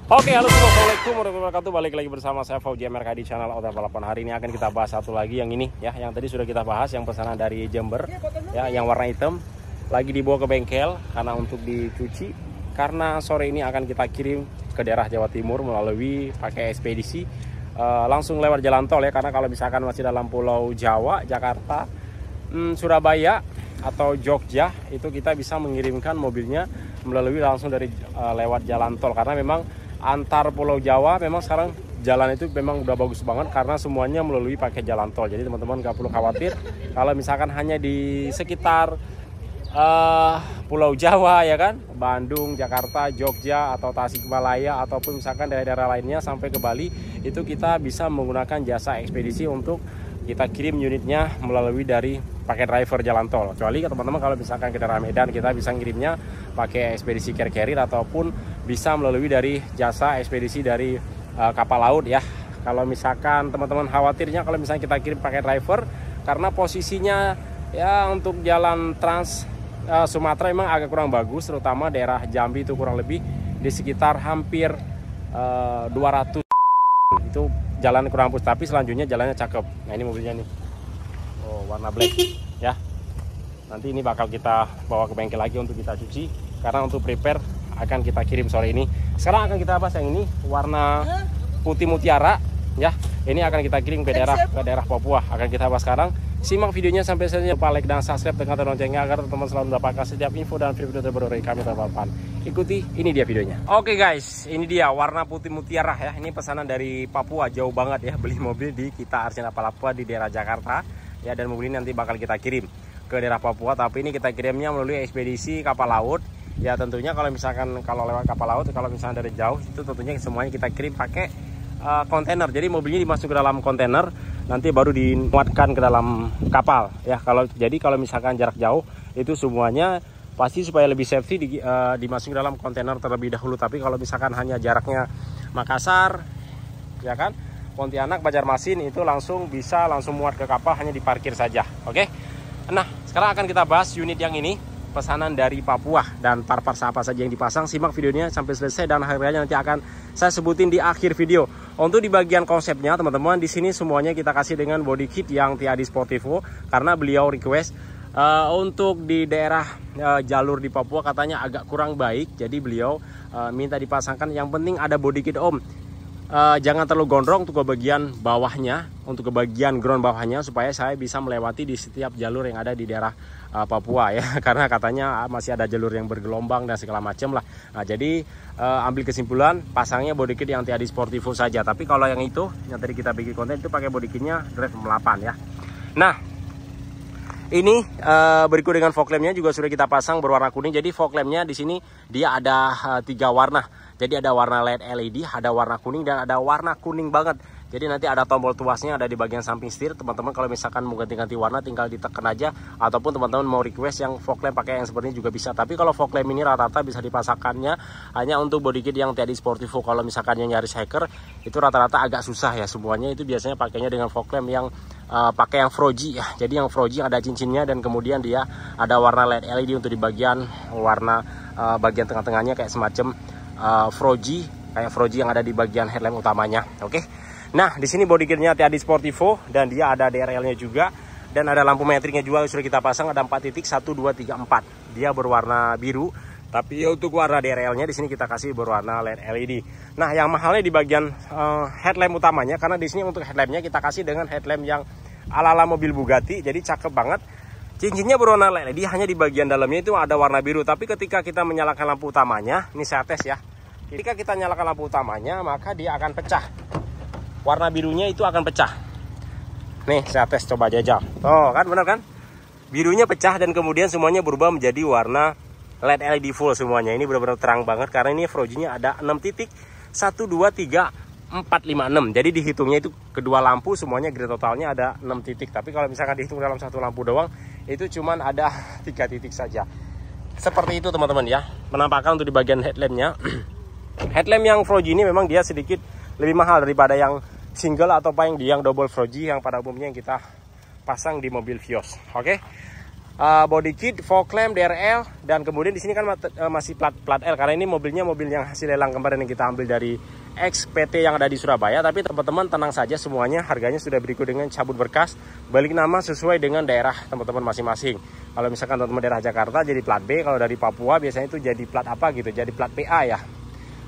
Oke, halo semua, assalamualaikum warahmatullahi wabarakatuh. Balik lagi bersama saya Fauji MRK di channel Auto Balapan. Hari ini akan kita bahas satu lagi yang ini ya, yang tadi sudah kita bahas, yang pesanan dari Jember ya, yang warna hitam lagi dibawa ke bengkel karena untuk dicuci, karena sore ini akan kita kirim ke daerah Jawa Timur melalui pakai ekspedisi langsung lewat jalan tol ya, karena kalau misalkan masih dalam Pulau Jawa, Jakarta, Surabaya atau Jogja, itu kita bisa mengirimkan mobilnya melalui langsung dari lewat jalan tol, karena memang antar Pulau Jawa memang sekarang jalan itu memang udah bagus banget karena semuanya melalui pakai jalan tol. Jadi teman-teman gak perlu khawatir kalau misalkan hanya di sekitar Pulau Jawa ya kan, Bandung, Jakarta, Jogja atau Tasikmalaya ataupun misalkan daerah-daerah lainnya sampai ke Bali, itu kita bisa menggunakan jasa ekspedisi untuk kita kirim unitnya melalui dari pakai driver jalan tol. Kecuali teman-teman kalau misalkan ke daerah Medan, kita bisa ngirimnya pakai ekspedisi carrier ataupun bisa melalui dari jasa ekspedisi dari kapal laut ya. Kalau misalkan teman-teman khawatirnya kalau misalnya kita kirim pakai driver, karena posisinya ya untuk jalan Trans Sumatera memang agak kurang bagus, terutama daerah Jambi itu kurang lebih di sekitar hampir 200 itu jalan kurang bagus, tapi selanjutnya jalannya cakep. Nah ini mobilnya nih, oh warna black ya. Nanti ini bakal kita bawa ke bengkel lagi untuk kita cuci, karena untuk prepare akan kita kirim sore ini. Sekarang akan kita bahas yang ini, warna putih mutiara ya. Ini akan kita kirim ke daerah Papua. Akan kita bahas sekarang. Simak videonya sampai selesai, lupa like dan subscribe, tekan tombol loncengnya agar teman-teman selalu mendapatkan setiap info dan video terbaru dari kami Balapan. Ikuti, ini dia videonya. Oke guys, ini dia warna putih mutiara ya. Ini pesanan dari Papua, jauh banget ya, beli mobil di kita Arjuna Papua di daerah Jakarta ya, dan mobil ini nanti bakal kita kirim ke daerah Papua, tapi ini kita kirimnya melalui ekspedisi kapal laut. Ya tentunya kalau misalkan kalau lewat kapal laut, kalau misalnya dari jauh itu tentunya semuanya kita kirim pakai kontainer. Jadi mobilnya dimasuk ke dalam kontainer, nanti baru dimuatkan ke dalam kapal ya. Kalau misalkan jarak jauh itu semuanya pasti supaya lebih safety dimasuk dalam kontainer terlebih dahulu. Tapi kalau misalkan hanya jaraknya Makassar ya kan, Pontianak, Banjarmasin, itu langsung bisa langsung muat ke kapal, hanya diparkir saja. Oke. Nah, sekarang akan kita bahas unit yang ini, pesanan dari Papua, dan part-part apa saja yang dipasang. Simak videonya sampai selesai dan harganya nanti akan saya sebutin di akhir video. Untuk di bagian konsepnya teman-teman, di sini semuanya kita kasih dengan body kit yang TAD Sportivo, karena beliau request untuk di daerah jalur di Papua katanya agak kurang baik, jadi beliau minta dipasangkan yang penting ada body kit om. Jangan terlalu gondrong untuk ke bagian bawahnya, untuk ke bagian ground bawahnya, supaya saya bisa melewati di setiap jalur yang ada di daerah Papua ya, karena katanya masih ada jalur yang bergelombang dan segala macam lah. Nah jadi ambil kesimpulan pasangnya body kit yang TAD Sportivo saja. Tapi kalau yang itu yang tadi kita bikin konten itu pakai body kitnya Drive 8 ya. Nah ini berikut dengan fog lampnya juga sudah kita pasang berwarna kuning. Jadi fog lampnya di sini dia ada 3 warna. Jadi ada warna LED LED, ada warna kuning, dan ada warna kuning banget. Jadi nanti ada tombol tuasnya ada di bagian samping setir. Teman-teman kalau misalkan mau ganti-ganti warna tinggal ditekan aja, ataupun teman-teman mau request yang fog lamp pakai yang seperti ini juga bisa. Tapi kalau fog lamp ini rata-rata bisa dipasangkannya hanya untuk body kit yang TAD Sportivo. Kalau misalkan yang Yaris Hacker itu rata-rata agak susah ya, semuanya itu biasanya pakainya dengan fog lamp yang pakai yang Froji ya. Jadi yang Froji ada cincinnya, dan kemudian dia ada warna LED LED untuk di bagian warna bagian tengah-tengahnya kayak semacam Froji, kayak Froji yang ada di bagian headlamp utamanya. Oke. Nah, di sini body kitnya TAD Sportivo, dan dia ada DRL-nya juga, dan ada lampu metriknya juga sudah kita pasang, ada 4 titik 1 2 3 4. Dia berwarna biru, tapi untuk warna DRL-nya di sini kita kasih berwarna LED LED. Nah, yang mahalnya di bagian headlamp utamanya, karena di sini untuk headlampnya kita kasih dengan headlamp yang ala-ala mobil Bugatti, jadi cakep banget. Cincinnya berwarna LED, hanya di bagian dalamnya itu ada warna biru. Tapi ketika kita menyalakan lampu utamanya, ini saya tes ya. Ketika kita nyalakan lampu utamanya, maka dia akan pecah. Warna birunya itu akan pecah. Nih, saya tes, coba jajal. Oh, kan benar kan? Birunya pecah dan kemudian semuanya berubah menjadi warna LED LED full semuanya. Ini benar-benar terang banget karena ini Froji-nya ada 6 titik. 1 2 3 4 5 6. Jadi dihitungnya itu kedua lampu semuanya grid totalnya ada 6 titik. Tapi kalau misalkan dihitung dalam satu lampu doang, itu cuman ada 3 titik saja. Seperti itu teman-teman ya. Penampakan untuk di bagian headlampnya. Headlamp yang Froji ini memang dia sedikit lebih mahal daripada yang single atau yang double Froji yang pada umumnya yang kita pasang di mobil Vios. Oke. body kit, fog lamp, DRL, dan kemudian di sini kan masih plat L karena ini mobil yang hasil lelang kemarin yang kita ambil dari XPT yang ada di Surabaya. Tapi teman-teman tenang saja, semuanya harganya sudah berikut dengan cabut berkas, balik nama sesuai dengan daerah teman-teman masing-masing. Kalau misalkan teman-teman daerah Jakarta jadi plat B, kalau dari Papua biasanya itu jadi plat apa gitu, jadi plat PA ya,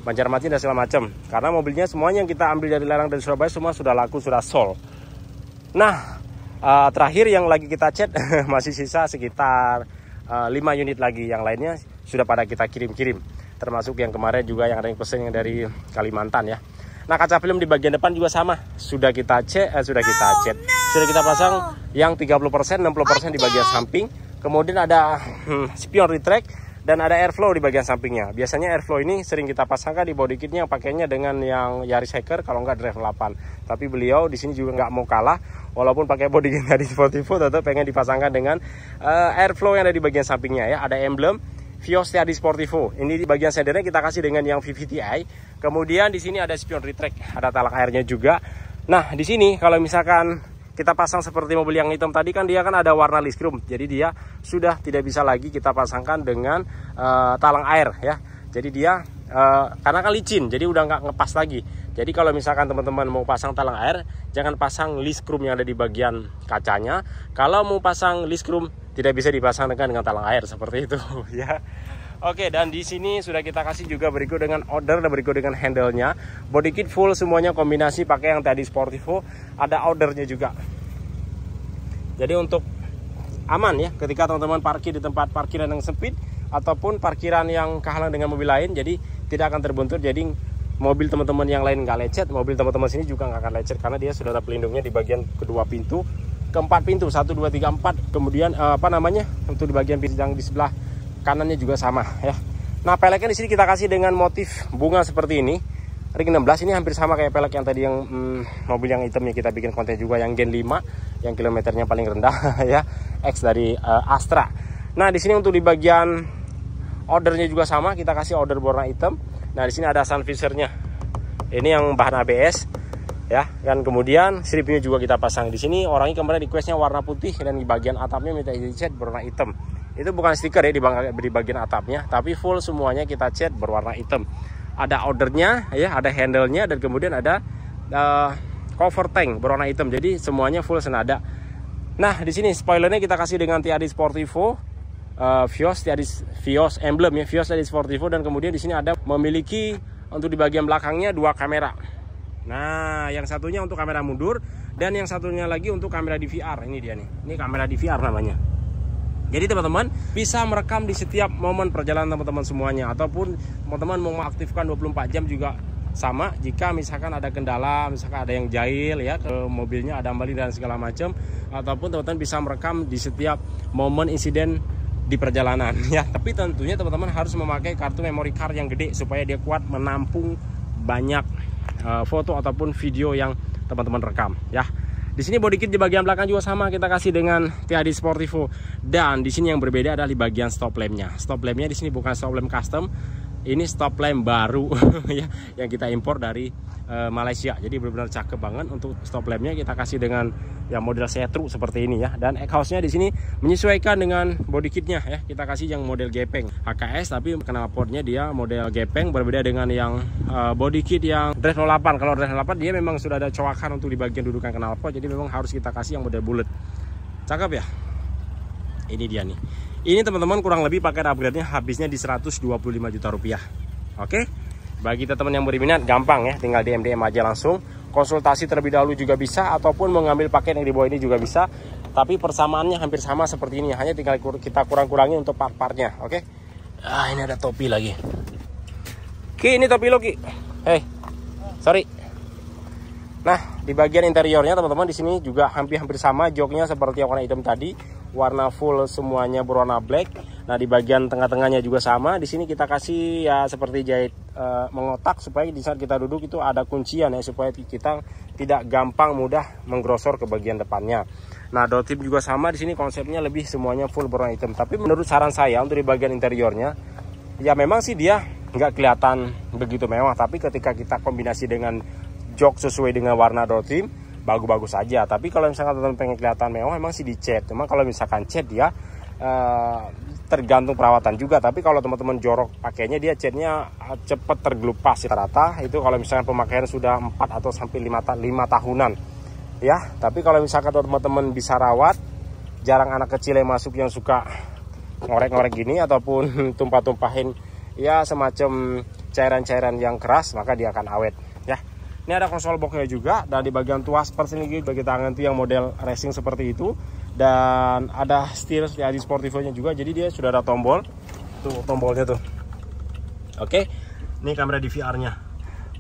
Banjarmasin dan segala macam. Karena mobilnya semuanya yang kita ambil dari lelang dari Surabaya semua sudah laku, sudah sold. Nah, terakhir yang lagi kita chat masih sisa sekitar 5 unit lagi, yang lainnya sudah pada kita kirim-kirim, termasuk yang kemarin juga yang ada yang pesen yang dari Kalimantan ya. Nah, kaca film di bagian depan juga sama, sudah kita sudah kita pasang yang 30%, 60% di bagian samping. Kemudian ada spion retract dan ada airflow di bagian sampingnya. Biasanya airflow ini sering kita pasangkan di body kitnya, pakainya dengan yang Yaris Hacker kalau nggak Drive 8. Tapi beliau di sini juga nggak mau kalah, walaupun pakai body kit dari Sportivo, tetap pengen dipasangkan dengan airflow yang ada di bagian sampingnya ya. Ada emblem Vios di Sportivo. Ini di bagian sendernya kita kasih dengan yang VVTi. Kemudian di sini ada spion retract, ada talang airnya juga. Nah, di sini kalau misalkan kita pasang seperti mobil yang hitam tadi kan dia kan ada warna list chrome, jadi dia sudah tidak bisa lagi kita pasangkan dengan talang air ya. Jadi dia karena kan licin, jadi udah nggak ngepas lagi. Jadi kalau misalkan teman-teman mau pasang talang air, jangan pasang list chrome yang ada di bagian kacanya. Kalau mau pasang list chrome tidak bisa dipasang dengan talang air seperti itu ya. Oke, dan di sini sudah kita kasih juga berikut dengan order dan berikut dengan handle-nya. Body kit full semuanya kombinasi pakai yang tadi Sportivo, ada ordernya juga. Jadi untuk aman ya ketika teman-teman parkir di tempat parkiran yang sempit ataupun parkiran yang kehalang dengan mobil lain, jadi tidak akan terbentur. Jadi mobil teman-teman yang lain nggak lecet, mobil teman-teman sini juga nggak akan lecet karena dia sudah ada pelindungnya di bagian kedua pintu, keempat pintu, 1, 2, 3, 4. Kemudian untuk di bagian yang di sebelah kanannya juga sama ya. Nah, peleknya di sini kita kasih dengan motif bunga seperti ini. Ring 16 ini hampir sama kayak pelek yang tadi yang mobil yang hitamnya kita bikin konten juga yang Gen 5 yang kilometernya paling rendah ya, X dari Astra. Nah, di sini untuk di bagian ordernya juga sama, kita kasih order berwarna hitam. Nah, di sini ada sun visornya. Ini yang bahan ABS ya, dan kemudian stripnya juga kita pasang. Di sini orangnya kemarin requestnya warna putih dan di bagian atapnya minta dicat berwarna hitam. Itu bukan stiker ya di bagian atapnya, tapi full semuanya kita cat berwarna hitam. Ada ordernya ya, ada handle-nya, dan kemudian ada cover tank berwarna hitam. Jadi semuanya full senada. Nah, di sini spoilernya kita kasih dengan TAD Sportivo, Vios emblem ya, Vios TAD Sportivo, dan kemudian di sini ada memiliki untuk di bagian belakangnya 2 kamera. Nah, yang satunya untuk kamera mundur dan yang satunya lagi untuk kamera DVR. Ini dia nih. Ini kamera DVR namanya. Jadi teman-teman bisa merekam di setiap momen perjalanan teman-teman semuanya, ataupun teman-teman mau mengaktifkan 24 jam juga sama. Jika misalkan ada kendala, misalkan ada yang jahil ya ke mobilnya, ada ambali dan segala macam, ataupun teman-teman bisa merekam di setiap momen insiden di perjalanan ya. Tapi tentunya teman-teman harus memakai kartu memory card yang gede supaya dia kuat menampung banyak foto ataupun video yang teman-teman rekam ya. Di sini body kit di bagian belakang juga sama, kita kasih dengan TAD Sportivo. Dan di sini yang berbeda adalah di bagian stop lampnya. Stop lampnya di sini bukan stop lamp custom, ini stop lamp baru ya, yang kita impor dari Malaysia. Jadi benar-benar cakep banget. Untuk stop lampnya kita kasih dengan yang model setru seperti ini ya. Dan exhaustnya di sini menyesuaikan dengan body kitnya ya. Kita kasih yang model gepeng HKS, tapi knalpotnya dia model gepeng, berbeda dengan yang body kit yang Drive 08. Kalau Drive 08 dia memang sudah ada coakan untuk di bagian dudukan knalpot, jadi memang harus kita kasih yang model bulat. Cakep ya. Ini dia nih. Ini teman-teman kurang lebih pakai upgrade-nya habisnya di 125 juta rupiah. Oke. Bagi teman-teman yang berminat gampang ya, tinggal DM aja langsung. Konsultasi terlebih dahulu juga bisa, ataupun mengambil paket yang di bawah ini juga bisa. Tapi persamaannya hampir sama seperti ini, hanya tinggal kita kurang-kurangi untuk part-partnya. Oke. Ah, ini ada topi lagi. Ki, ini topi lo Ki. Hey. Sorry. Nah, di bagian interiornya teman-teman di sini juga hampir sama, joknya seperti yang warna hitam tadi, warna full semuanya berwarna black. Nah, di bagian tengah-tengahnya juga sama. Di sini kita kasih ya seperti jahit mengotak supaya di saat kita duduk itu ada kuncian ya, supaya kita tidak gampang mudah menggrosor ke bagian depannya. Nah, door trim juga sama, di sini konsepnya lebih semuanya full berwarna hitam. Tapi menurut saran saya untuk di bagian interiornya ya memang sih dia nggak kelihatan begitu mewah, tapi ketika kita kombinasi dengan jok sesuai dengan warna door trim bagus-bagus aja. Tapi kalau misalkan teman-teman pengen kelihatan mewah, memang sih dicat. Cuma kalau misalkan cat ya tergantung perawatan juga. Tapi kalau teman-teman jorok pakainya, dia catnya cepat tergelupas rata. Itu kalau misalnya pemakaian sudah 4 atau sampai 5 tahunan ya. Tapi kalau misalkan teman-teman bisa rawat, jarang anak kecil yang masuk yang suka ngorek-ngorek gini ataupun tumpah-tumpahin ya semacam cairan-cairan yang keras, maka dia akan awet ya. Ini ada konsol boxnya juga, dan di bagian tuas seperti ini bagi tangan itu yang model racing seperti itu, dan ada setir di Adi Sportivo-nya juga. Jadi dia sudah ada tombol tuh, tombolnya tuh. Oke, ini kamera DVR-nya.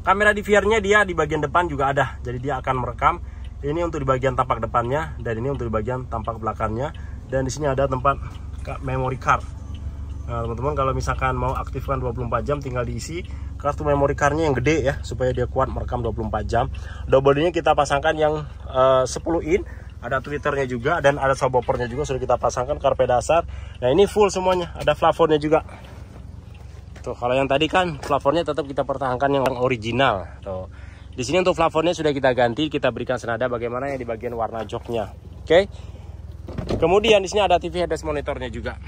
Kamera DVR-nya dia di bagian depan juga ada, jadi dia akan merekam. Ini untuk di bagian tampak depannya, dan ini untuk di bagian tampak belakangnya. Dan di sini ada tempat memory card. Nah, teman-teman kalau misalkan mau aktifkan 24 jam, tinggal diisi kartu memory card-nya yang gede ya, supaya dia kuat merekam 24 jam. Double-nya kita pasangkan yang 10 in, ada tweeternya juga, dan ada subwoofernya juga sudah kita pasangkan, karpet dasar. Nah ini full semuanya, ada plafonnya juga. Tuh, kalau yang tadi kan plafonnya tetap kita pertahankan yang original. Tuh, di sini untuk plafonnya sudah kita ganti, kita berikan senada bagaimana yang di bagian warna joknya. Oke. Kemudian di sini ada TV headrest monitornya juga,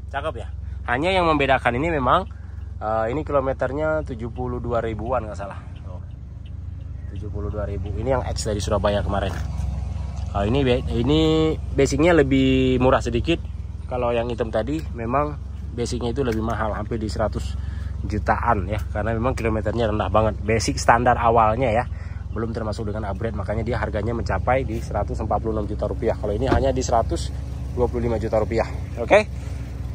cakep ya. Hanya yang membedakan ini memang ini kilometernya 72 ribuan nggak salah. Tuh, 72.000. Ini yang X dari Surabaya kemarin. Ini basicnya lebih murah sedikit. Kalau yang hitam tadi memang basicnya itu lebih mahal, hampir di 100 jutaan ya, karena memang kilometernya rendah banget. Basic standar awalnya ya, belum termasuk dengan upgrade, makanya dia harganya mencapai di 146 juta rupiah. Kalau ini hanya di 125 juta rupiah. Oke.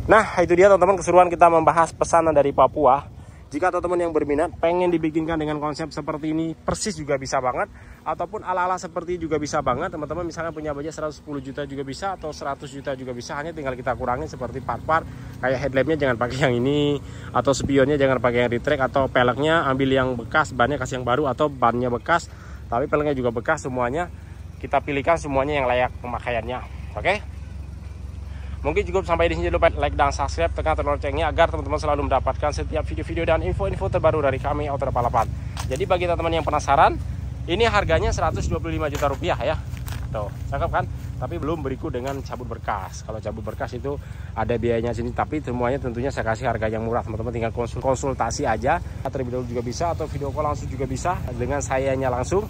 Nah itu dia teman-teman keseruan kita membahas pesanan dari Papua. Jika teman-teman yang berminat pengen dibikinkan dengan konsep seperti ini persis juga bisa banget, ataupun ala-ala seperti juga bisa banget. Teman-teman misalnya punya budget 110 juta juga bisa, atau 100 juta juga bisa, hanya tinggal kita kurangin seperti part-part kayak headlampnya jangan pakai yang ini, atau spionnya jangan pakai yang retract, atau peleknya ambil yang bekas, bannya kasih yang baru, atau bannya bekas tapi peleknya juga bekas. Semuanya kita pilihkan semuanya yang layak pemakaiannya. Oke. Mungkin cukup sampai di sini. Jangan lupa like dan subscribe, tekan tombol loncengnya agar teman-teman selalu mendapatkan setiap video-video dan info-info terbaru dari kami Outdoor Balapan. Jadi bagi teman-teman yang penasaran, ini harganya 125 juta rupiah ya. Tuh, cakep kan? Tapi belum berikut dengan cabut berkas. Kalau cabut berkas itu ada biayanya sini, tapi semuanya tentunya saya kasih harga yang murah. Teman-teman tinggal konsultasi aja, terlebih dahulu juga bisa, atau video call langsung juga bisa dengan sayanya langsung.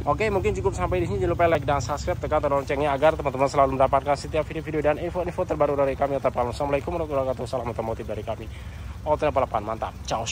Oke, mungkin cukup sampai di sini. Jangan lupa like dan subscribe, tekan tombol loncengnya agar teman-teman selalu mendapatkan setiap video-video dan info-info terbaru dari kami. Assalamualaikum warahmatullahi wabarakatuh. Salam otomotif dari kami Outdoor Balapan. Mantap. Ciao.